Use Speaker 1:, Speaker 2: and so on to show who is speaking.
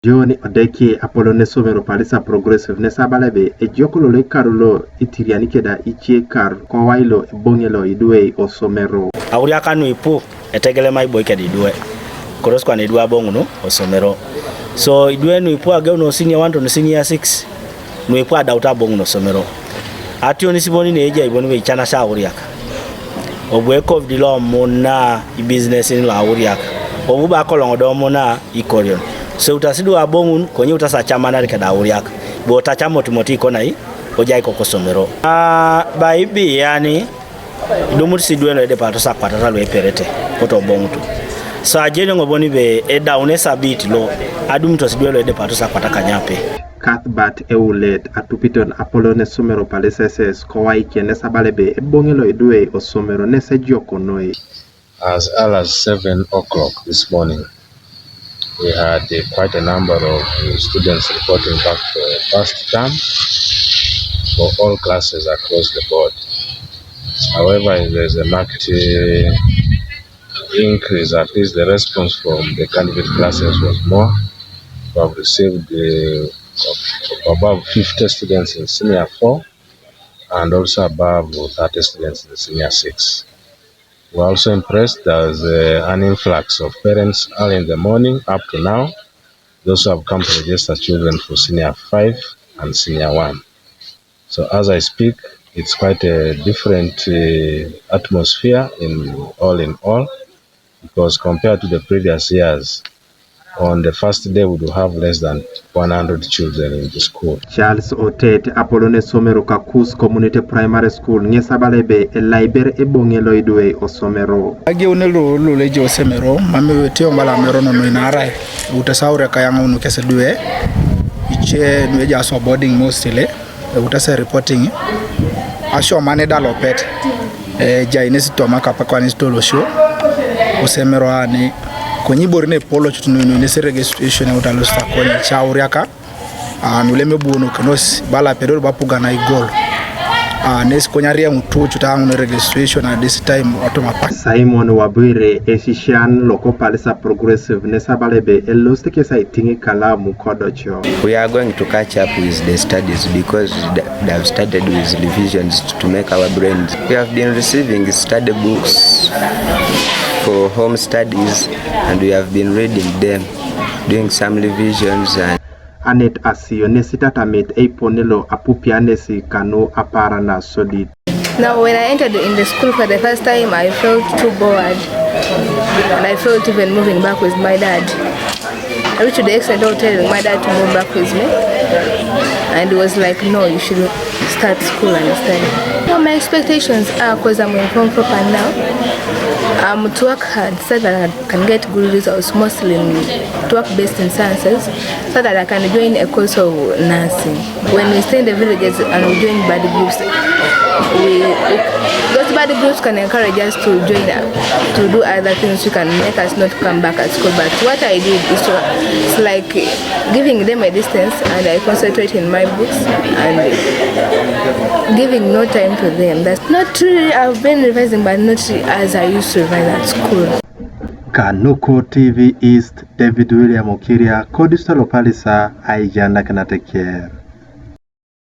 Speaker 1: Joni odeki apolone somero palisa progressive ne sabalebe e jokolo le karulo itiriani keda ichie kar kwa wailo bongelo idwe osomero.
Speaker 2: Auria kanu ipu etegele mai boy kedi idwe. Koros kwa idwe abongono osomero. So idwe nu ipu age no senior 1 to senior 6. Nu ipu adauta bongono osomero. Atio ni siboni ne eja iboni we chana sha auriaka. Obwe covid lo mona I business ni la auriaka. Obuba kolongo do mona ikorion. So utasidu abongun kwenye utasachamana rika dauriaka. Bo utachamo timoti iko na hii oja iko kosomero. Baibi yani idumuti sidweno ede pato sa kwatata lo eperete koto obongutu. So ajeni ngoboni be eda unesa biti lo adumuto sidweno ede pato sa kwataka nyape.
Speaker 1: Kathbat eulet atupiton apolone somero paleses kowai kene sabalebe ebongelo idwe osomero nese joko noi.
Speaker 3: As early as 7 o'clock this morning, we had quite a number of students reporting back for first term for all classes across the board. However, there's a marked increase, at least the response from the candidate classes was more. We have received above 50 students in senior 4 and also above 30 students in senior 6. We're also impressed there's an influx of parents early in the morning up to now. Those who have come to register children for senior 5 and senior 1. So as I speak, it's quite a different atmosphere in all, because compared to the previous years, on the first day we do have less than 100 children in the school.
Speaker 1: Charles Otet apolone somero kakus community primary school nyesabalebe elaiber ebongelo idwe osomero.
Speaker 4: Age unelo leje osomero mame wetio mbala mero no inarai utasaure kayanga unu kese dwe iche nweja aso boarding mostly utasa reporting asho maneda lopet jainesi tomaka pakwa ni stolo show osomero ani kwenye borne polo chutunu nese registration utalosta kwenye chauriaka nuleme buono kanos bala pedo bapuga na igol nes konyaria mutu chutangu registration at this time automapa
Speaker 1: Simon Wabwire esishan loko palisa progressive nesa balebe eloste kesa itingi kalamu kodocho.
Speaker 5: We are going to catch up with the studies because they have started with revisions to make our brains. We have been receiving study books for home studies and we have been reading them, doing some revisions and
Speaker 1: Anet asio nesitatamit eiponelo apupianesi kanu apara na solid.
Speaker 6: Now when I entered in the school for the first time, I felt too bored and I felt even moving back with my dad. I reached the extent of telling my dad to move back with me, and he was like, no, you should start school and study. Well, my expectations are, because I'm in Form 4 now, to work hard so that I can get good results, mostly to work best in sciences, so that I can join a course of nursing. When we stay in the villages and we join body groups, those body groups can encourage us to join to do other things which can make us not come back at school. But what I did is it's like giving them a distance, and I concentrate in my books and giving no time to them. That's not really, I've been revising, but not as I used to revise at school.
Speaker 1: Kanuko TV East, David William Okiria, Kodistalo Palisa, Aijanda Kanateker.